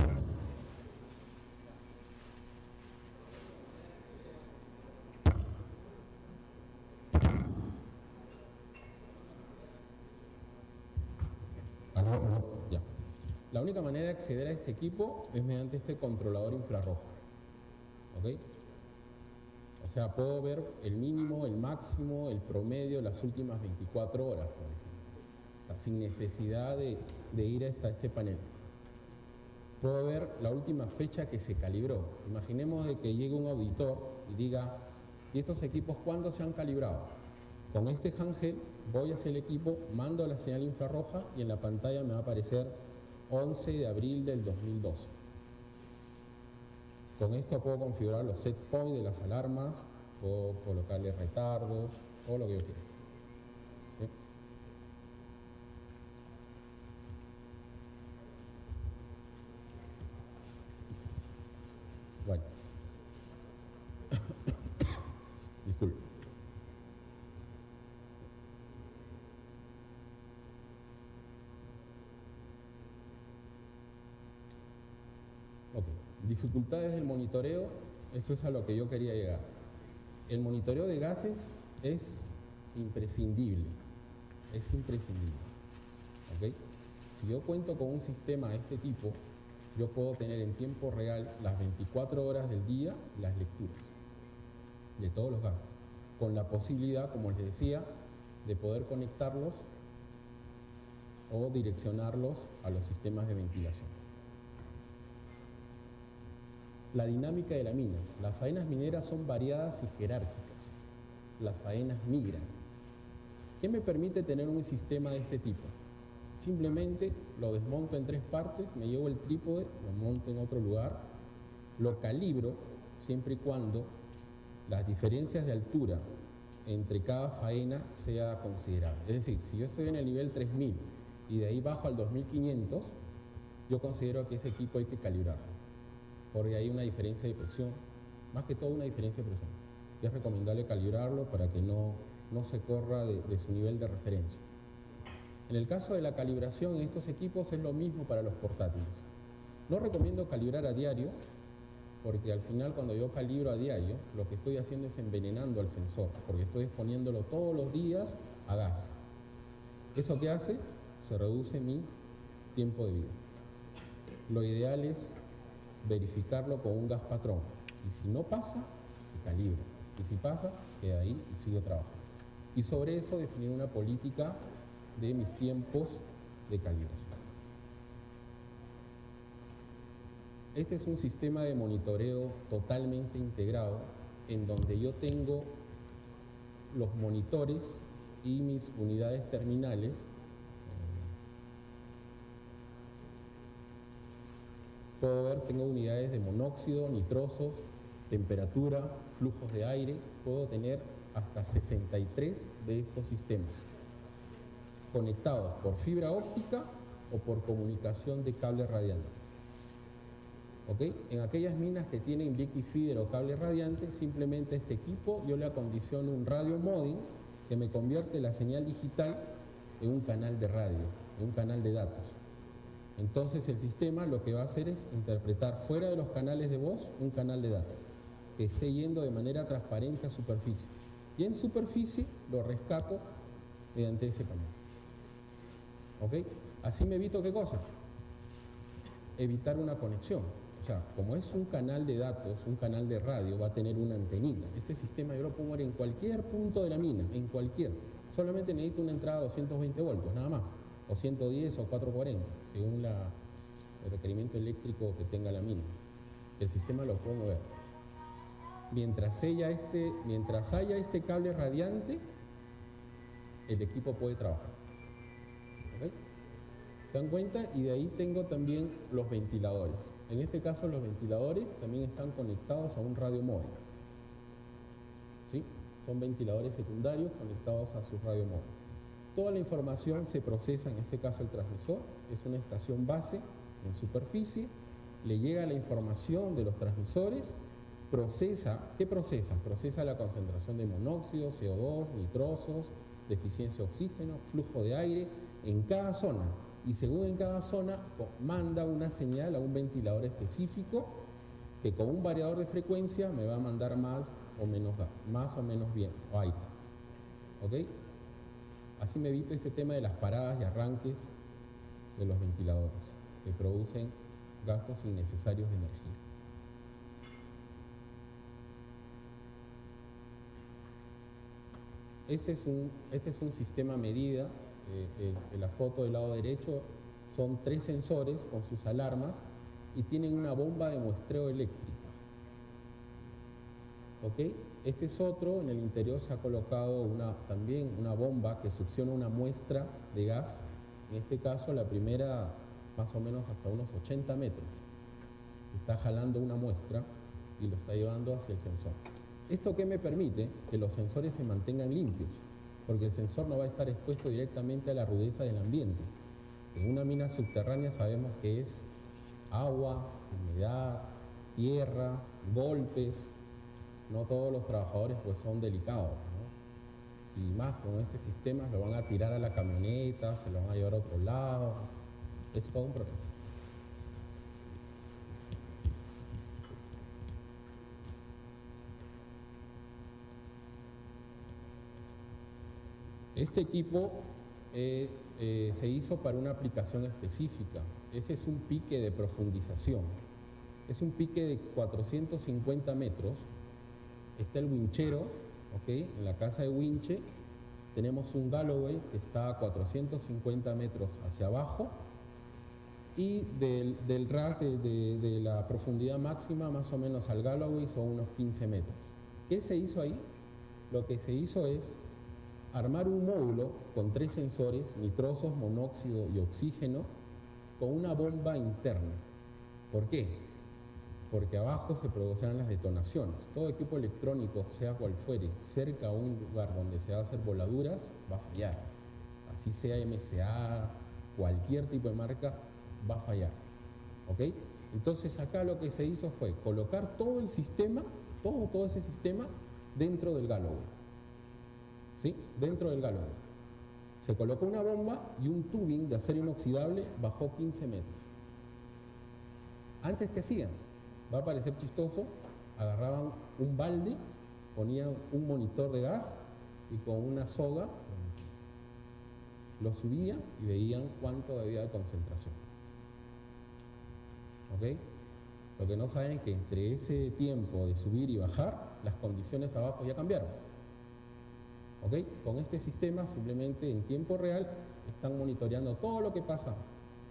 Ya. La única manera de acceder a este equipo es mediante este controlador infrarrojo. ¿Ok? O sea, puedo ver el mínimo, el máximo, el promedio, las últimas 24 horas, por ejemplo. O sea, sin necesidad de ir hasta este panel. Puedo ver la última fecha que se calibró. Imaginemos de que llegue un auditor y diga, ¿y estos equipos cuándo se han calibrado? Con este handheld voy hacia el equipo, mando la señal infrarroja y en la pantalla me va a aparecer 11 de abril del 2012. Con esto puedo configurar los set points de las alarmas, puedo colocarle retardos, todo lo que yo quiera. ¿Sí? Bueno. Disculpe. Ok. Dificultades del monitoreo, esto es a lo que yo quería llegar. El monitoreo de gases es imprescindible. Es imprescindible. ¿Ok? Si yo cuento con un sistema de este tipo, yo puedo tener en tiempo real las 24 horas del día las lecturas de todos los gases, con la posibilidad, como les decía, de poder conectarlos o direccionarlos a los sistemas de ventilación. La dinámica de la mina. Las faenas mineras son variadas y jerárquicas. Las faenas migran. ¿Qué me permite tener un sistema de este tipo? Simplemente lo desmonto en 3 partes, me llevo el trípode, lo monto en otro lugar, lo calibro siempre y cuando las diferencias de altura entre cada faena sea considerable. Es decir, si yo estoy en el nivel 3000 y de ahí bajo al 2500, yo considero que ese equipo hay que calibrarlo, porque hay una diferencia de presión, más que todo una diferencia de presión. Y es recomendable calibrarlo para que no no se corra de su nivel de referencia. En el caso de la calibración en estos equipos es lo mismo para los portátiles. No recomiendo calibrar a diario, porque al final cuando yo calibro a diario, lo que estoy haciendo es envenenando al sensor, porque estoy exponiéndolo todos los días a gas. ¿Eso qué hace? Se reduce mi tiempo de vida. Lo ideal es verificarlo con un gas patrón, y si no pasa, se calibra, y si pasa, queda ahí y sigue trabajando. Y sobre eso definir una política de mis tiempos de calibración. Este es un sistema de monitoreo totalmente integrado en donde yo tengo los monitores y mis unidades terminales. Puedo ver, tengo unidades de monóxido, nitrosos, temperatura, flujos de aire. Puedo tener hasta 63 de estos sistemas conectados por fibra óptica o por comunicación de cable radiante. ¿Okay? En aquellas minas que tienen liquid-feeder o cable radiante, simplemente este equipo yo le acondiciono un radio modem que me convierte la señal digital en un canal de radio, en un canal de datos. Entonces el sistema lo que va a hacer es interpretar fuera de los canales de voz un canal de datos que esté yendo de manera transparente a superficie. Y en superficie lo rescato mediante ese canal. ¿Ok? Así me evito ¿qué cosa? Evitar una conexión. O sea, como es un canal de datos, un canal de radio, va a tener una antenita. Este sistema yo lo puedo poner en cualquier punto de la mina, en cualquier. Solamente necesito una entrada de 220 voltios, nada más. O 110 o 440, según el requerimiento eléctrico que tenga la mina. El sistema lo puedo mover. Mientras haya este cable radiante, el equipo puede trabajar. ¿Okay? ¿Se dan cuenta? Y de ahí tengo también los ventiladores. En este caso los ventiladores también están conectados a un radio módem. ¿Sí? Son ventiladores secundarios conectados a su radio módem. Toda la información se procesa, en este caso el transmisor, es una estación base en superficie, le llega la información de los transmisores, ¿qué procesa? Procesa la concentración de monóxido, CO2, nitrosos, deficiencia de oxígeno, flujo de aire en cada zona. Y según en cada zona, manda una señal a un ventilador específico que con un variador de frecuencia me va a mandar más o menos bien, o aire. ¿Ok? Así me evito este tema de las paradas y arranques de los ventiladores, que producen gastos innecesarios de energía. Este es un sistema medida. En la foto del lado derecho son 3 sensores con sus alarmas y tienen una bomba de muestreo eléctrica. ¿Ok? Este es otro, en el interior se ha colocado también una bomba que succiona una muestra de gas. En este caso la primera más o menos hasta unos 80 metros. Está jalando una muestra y lo está llevando hacia el sensor. ¿Esto qué me permite? Que los sensores se mantengan limpios, porque el sensor no va a estar expuesto directamente a la rudeza del ambiente. En una mina subterránea sabemos que es agua, humedad, tierra, golpes. No todos los trabajadores pues son delicados, ¿no? Y más con este sistema lo van a tirar a la camioneta, se lo van a llevar a otro lado. Es todo un problema. Este equipo se hizo para una aplicación específica. Ese es un pique de profundización. Es un pique de 450 metros. Está el winchero, ¿ok? En la casa de winche tenemos un Galloway que está a 450 metros hacia abajo y del ras de la profundidad máxima más o menos al Galloway son unos 15 metros. ¿Qué se hizo ahí? Lo que se hizo es armar un módulo con 3 sensores, nitrosos, monóxido y oxígeno, con una bomba interna. ¿Por qué? Porque abajo se producirán las detonaciones. Todo equipo electrónico, sea cual fuere, cerca a un lugar donde se va a hacer voladuras, va a fallar. Así sea MSA, cualquier tipo de marca, va a fallar. ¿Ok? Entonces acá lo que se hizo fue colocar todo el sistema, todo ese sistema dentro del Galloway. ¿sí? Dentro del galón. Se colocó una bomba y un tubing de acero inoxidable bajó 15 metros. Antes, ¿qué hacían? Va a parecer chistoso, agarraban un balde, ponían un monitor de gas y con una soga lo subían y veían cuánto había de concentración. ¿Ok? Lo que no saben es que entre ese tiempo de subir y bajar, las condiciones abajo ya cambiaron. ¿Ok? Con este sistema, simplemente en tiempo real, están monitoreando todo lo que pasa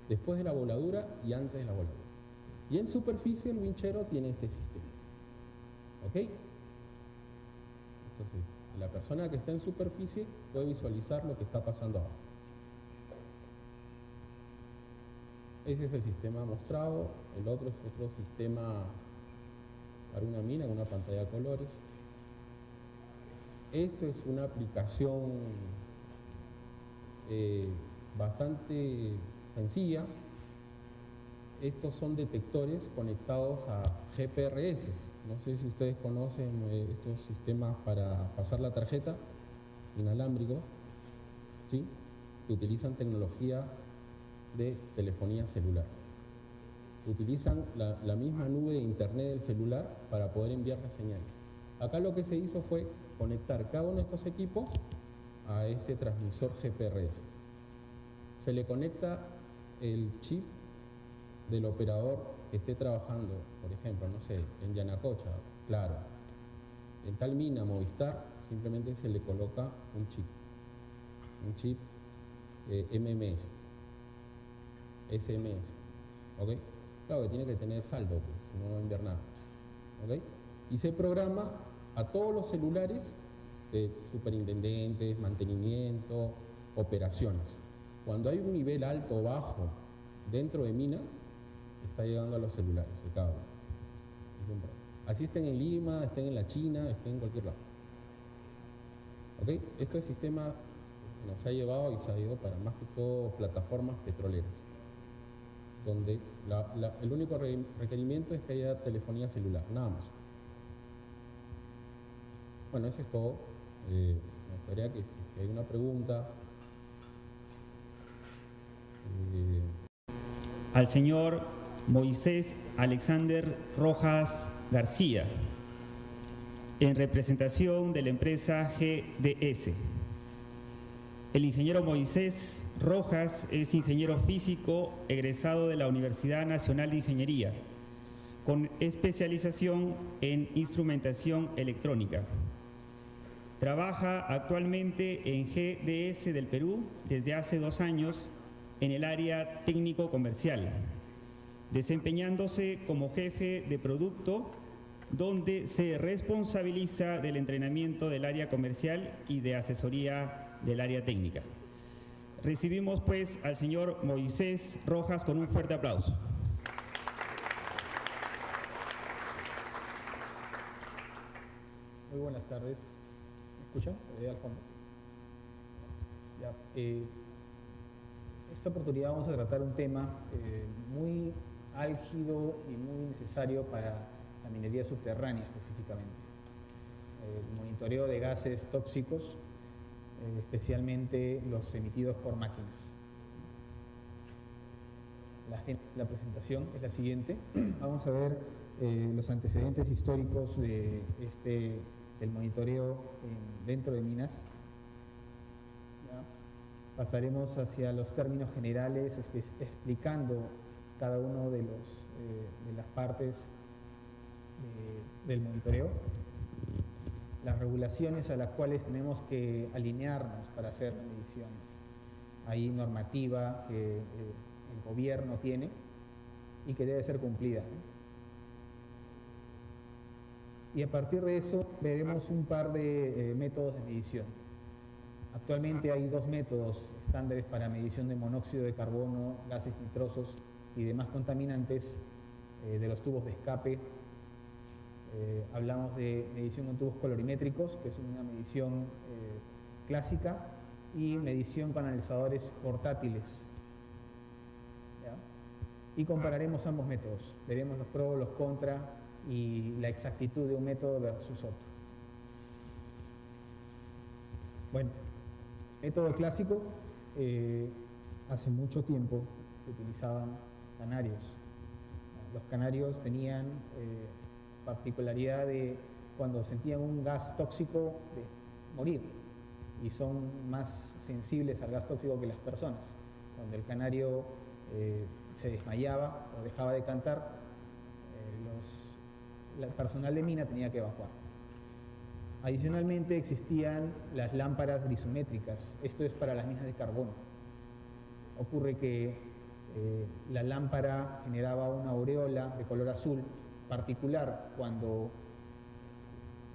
después de la voladura y antes de la voladura. Y en superficie el winchero tiene este sistema. ¿Ok? Entonces, la persona que está en superficie puede visualizar lo que está pasando abajo. Ese es el sistema mostrado. El otro es otro sistema para una mina en una pantalla de colores. Esto es una aplicación bastante sencilla. Estos son detectores conectados a GPRS. No sé si ustedes conocen estos sistemas para pasar la tarjeta, inalámbricos, ¿sí? Que utilizan tecnología de telefonía celular. Utilizan la misma nube de internet del celular para poder enviar las señales. Acá lo que se hizo fue conectar cada uno de estos equipos a este transmisor GPRS. Se le conecta el chip del operador que esté trabajando, por ejemplo, no sé, en Yanacocha, claro. En tal mina, Movistar, simplemente se le coloca un chip MMS, SMS, ¿ok? Claro que tiene que tener saldo, pues, si no va a enviar nada, ¿ok? Y se programa a todos los celulares de superintendentes, mantenimiento, operaciones. Cuando hay un nivel alto o bajo dentro de mina, está llegando a los celulares de cada uno. Así estén en Lima, estén en la China, estén en cualquier lado. ¿Ok? Este sistema nos ha llevado y se ha ido para más que todo plataformas petroleras, donde el único requerimiento es que haya telefonía celular, nada más. Bueno, eso es todo. Me gustaría que hay una pregunta. Al señor Moisés Alexander Rojas García, en representación de la empresa GDS. El ingeniero Moisés Rojas es ingeniero físico egresado de la Universidad Nacional de Ingeniería, con especialización en instrumentación electrónica. Trabaja actualmente en GDS del Perú desde hace 2 años en el área técnico-comercial, desempeñándose como jefe de producto, donde se responsabiliza del entrenamiento del área comercial y de asesoría del área técnica. Recibimos pues al señor Moisés Rojas con un fuerte aplauso. Muy buenas tardes. ¿Me escuchan? Ahí al fondo. Ya, esta oportunidad vamos a tratar un tema muy álgido y muy necesario para la minería subterránea específicamente. El monitoreo de gases tóxicos, especialmente los emitidos por máquinas. La presentación es la siguiente. Vamos a ver los antecedentes históricos del monitoreo dentro de minas. ¿Ya? Pasaremos hacia los términos generales, explicando cada uno de las partes del monitoreo, las regulaciones a las cuales tenemos que alinearnos para hacer las mediciones. Hay normativa que el gobierno tiene y que debe ser cumplida, ¿no? Y a partir de eso veremos un par de métodos de medición. Actualmente hay 2 métodos estándares para medición de monóxido de carbono, gases nitrosos y demás contaminantes de los tubos de escape. Hablamos de medición con tubos colorimétricos, que es una medición clásica, y medición con analizadores portátiles. ¿Ya? Y compararemos ambos métodos. Veremos los pros, los contras y la exactitud de un método versus otro. Bueno, método clásico, hace mucho tiempo se utilizaban canarios. Los canarios tenían particularidad de cuando sentían un gas tóxico de morir, y son más sensibles al gas tóxico que las personas. Cuando el canario se desmayaba o dejaba de cantar, el personal de mina tenía que evacuar. Adicionalmente existían las lámparas grisométricas, esto es para las minas de carbono. Ocurre que la lámpara generaba una aureola de color azul particular cuando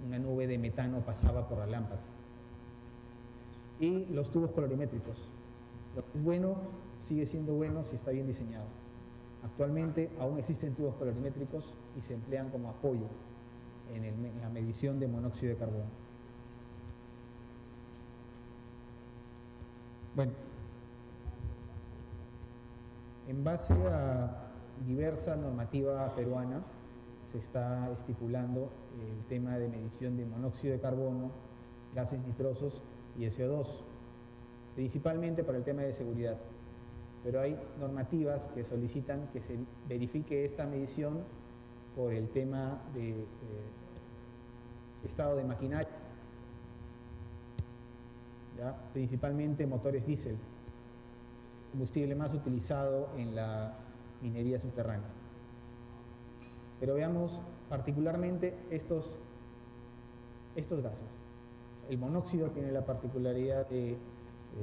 una nube de metano pasaba por la lámpara. Y los tubos colorimétricos. Lo que es bueno sigue siendo bueno si está bien diseñado. Actualmente aún existen tubos colorimétricos y se emplean como apoyo en la medición de monóxido de carbono. Bueno, en base a diversa normativa peruana se está estipulando el tema de medición de monóxido de carbono, gases nitrosos y CO2, principalmente para el tema de seguridad. Pero hay normativas que solicitan que se verifique esta medición por el tema de estado de maquinaria, ¿ya? Principalmente motores diésel, combustible más utilizado en la minería subterránea. Pero veamos particularmente estos gases. El monóxido tiene la particularidad de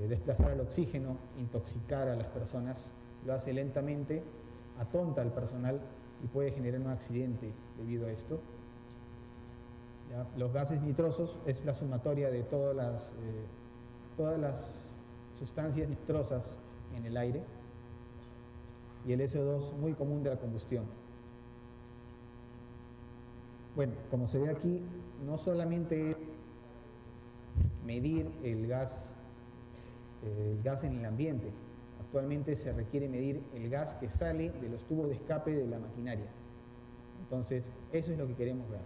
desplazar al oxígeno, intoxicar a las personas, lo hace lentamente, atonta al personal y puede generar un accidente debido a esto. ¿Ya? Los gases nitrosos es la sumatoria de todas las sustancias nitrosas en el aire, y el SO2 muy común de la combustión. Bueno, como se ve aquí, no solamente es medir el gas en el ambiente. Actualmente se requiere medir el gas que sale de los tubos de escape de la maquinaria. Entonces, eso es lo que queremos ver,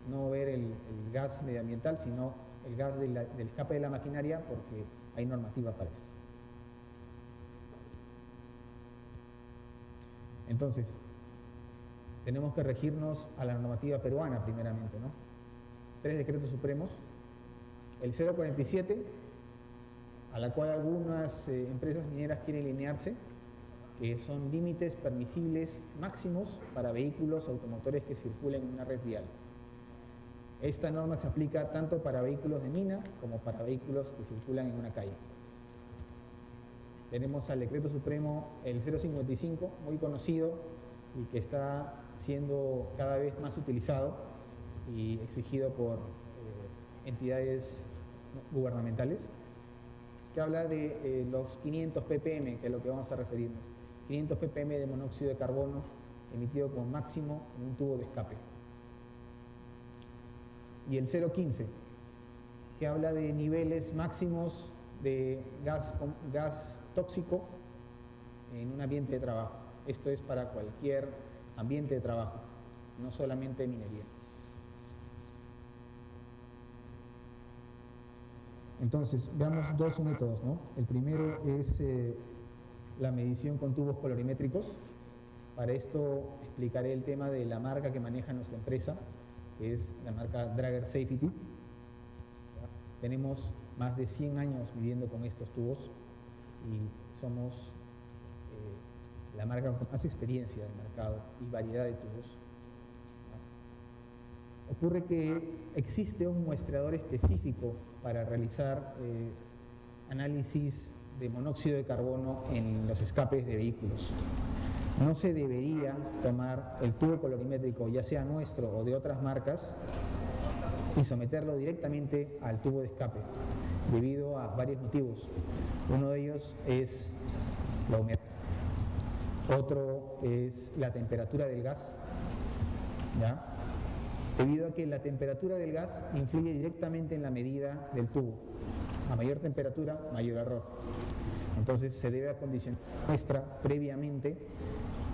no ver el gas medioambiental, sino el gas del escape de la maquinaria, porque hay normativa para esto. Entonces, tenemos que regirnos a la normativa peruana primeramente, ¿no? 3 decretos supremos, el 047, a la cual algunas empresas mineras quieren alinearse, que son límites permisibles máximos para vehículos automotores que circulen en una red vial. Esta norma se aplica tanto para vehículos de mina como para vehículos que circulan en una calle. Tenemos al decreto supremo el 055, muy conocido y que está siendo cada vez más utilizado y exigido por entidades gubernamentales, que habla de los 500 ppm, que es lo que vamos a referirnos. 500 ppm de monóxido de carbono emitido como máximo en un tubo de escape. Y el 015, que habla de niveles máximos de gas tóxico en un ambiente de trabajo. Esto es para cualquier ambiente de trabajo, no solamente minería. Entonces, veamos dos métodos, ¿no? El primero es la medición con tubos colorimétricos. Para esto explicaré el tema de la marca que maneja nuestra empresa, que es la marca Drager Safety. Tenemos más de 100 años midiendo con estos tubos y somos la marca con más experiencia del mercado y variedad de tubos. Ocurre que existe un muestreador específico para realizar análisis de monóxido de carbono en los escapes de vehículos. No se debería tomar el tubo colorimétrico, ya sea nuestro o de otras marcas, y someterlo directamente al tubo de escape, debido a varios motivos. Uno de ellos es la humedad, otro es la temperatura del gas, ¿ya? Debido a que la temperatura del gas influye directamente en la medida del tubo. A mayor temperatura, mayor error. Entonces se debe acondicionar la muestra previamente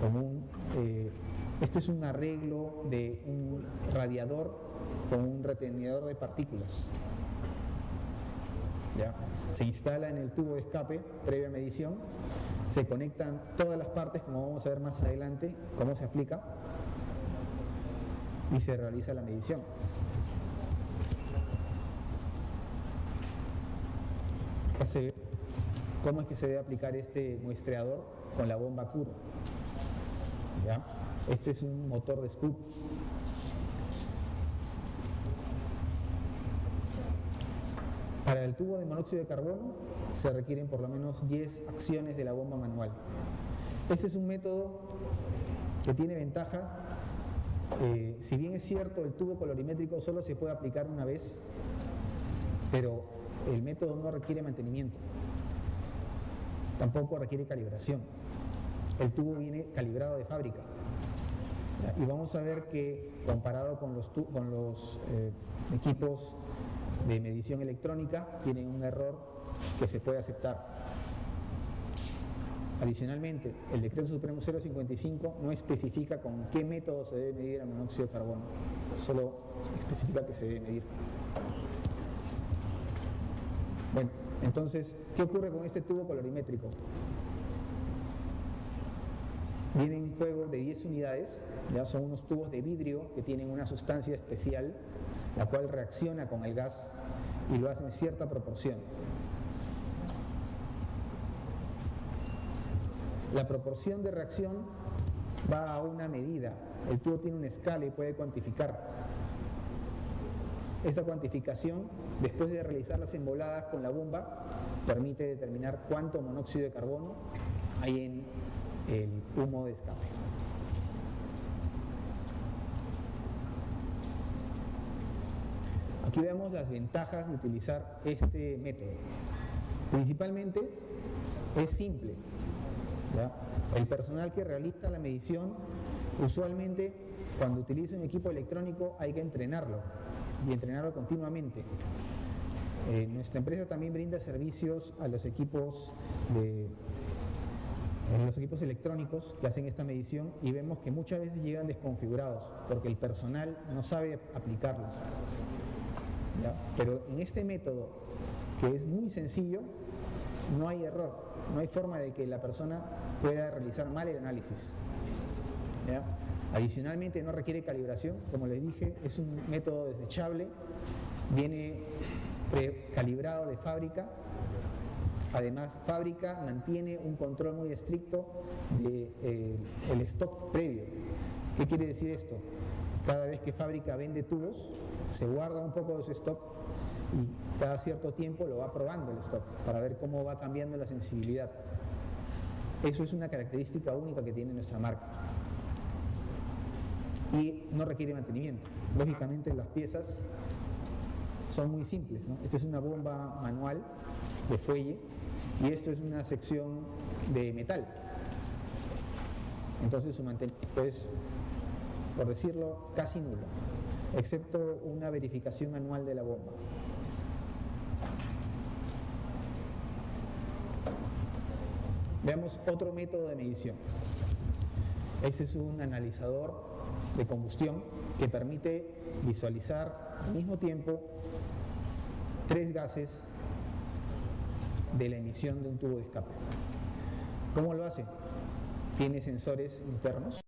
con esto es un arreglo de un radiador con un retenedor de partículas. ¿ya? Se instala en el tubo de escape previa medición, se conectan todas las partes, como vamos a ver más adelante, cómo se aplica, y se realiza la medición. Acá se ve cómo es que se debe aplicar este muestreador con la bomba Kuro. ¿Ya? Este es un motor de scoop. Para el tubo de monóxido de carbono se requieren por lo menos 10 acciones de la bomba manual. Este es un método que tiene ventaja. Si bien es cierto, el tubo colorimétrico solo se puede aplicar una vez, pero el método no requiere mantenimiento, tampoco requiere calibración. El tubo viene calibrado de fábrica. Y vamos a ver que comparado con los equipos de medición electrónica, tienen un error que se puede aceptar. Adicionalmente, el Decreto Supremo 055 no especifica con qué método se debe medir el monóxido de carbono, solo especifica que se debe medir. Bueno, entonces, ¿qué ocurre con este tubo colorimétrico? Viene en juego de 10 unidades, ya son unos tubos de vidrio que tienen una sustancia especial, la cual reacciona con el gas y lo hace en cierta proporción. La proporción de reacción va a una medida. El tubo tiene una escala y puede cuantificar. Esa cuantificación, después de realizar las emboladas con la bomba, permite determinar cuánto monóxido de carbono hay en el humo de escape. Aquí vemos las ventajas de utilizar este método. Principalmente es simple, ¿ya? El personal que realiza la medición, usualmente cuando utiliza un equipo electrónico hay que entrenarlo y entrenarlo continuamente. Nuestra empresa también brinda servicios a los equipos electrónicos que hacen esta medición y vemos que muchas veces llegan desconfigurados porque el personal no sabe aplicarlos. ¿Ya? Pero en este método, que es muy sencillo, no hay error, no hay forma de que la persona pueda realizar mal el análisis. ¿Ya? Adicionalmente no requiere calibración, como les dije, es un método desechable, viene precalibrado de fábrica. Además, fábrica mantiene un control muy estricto del stock previo. ¿Qué quiere decir esto? Cada vez que fábrica vende tubos, se guarda un poco de su stock y cada cierto tiempo lo va probando el stock para ver cómo va cambiando la sensibilidad. Eso es una característica única que tiene nuestra marca. Y no requiere mantenimiento. Lógicamente las piezas son muy simples, ¿no? Esta es una bomba manual de fuelle y esto es una sección de metal. Entonces su mantenimiento es, por decirlo, casi nulo, excepto una verificación anual de la bomba. Veamos otro método de medición. Este es un analizador de combustión que permite visualizar al mismo tiempo 3 gases de la emisión de un tubo de escape. ¿Cómo lo hace? Tiene sensores internos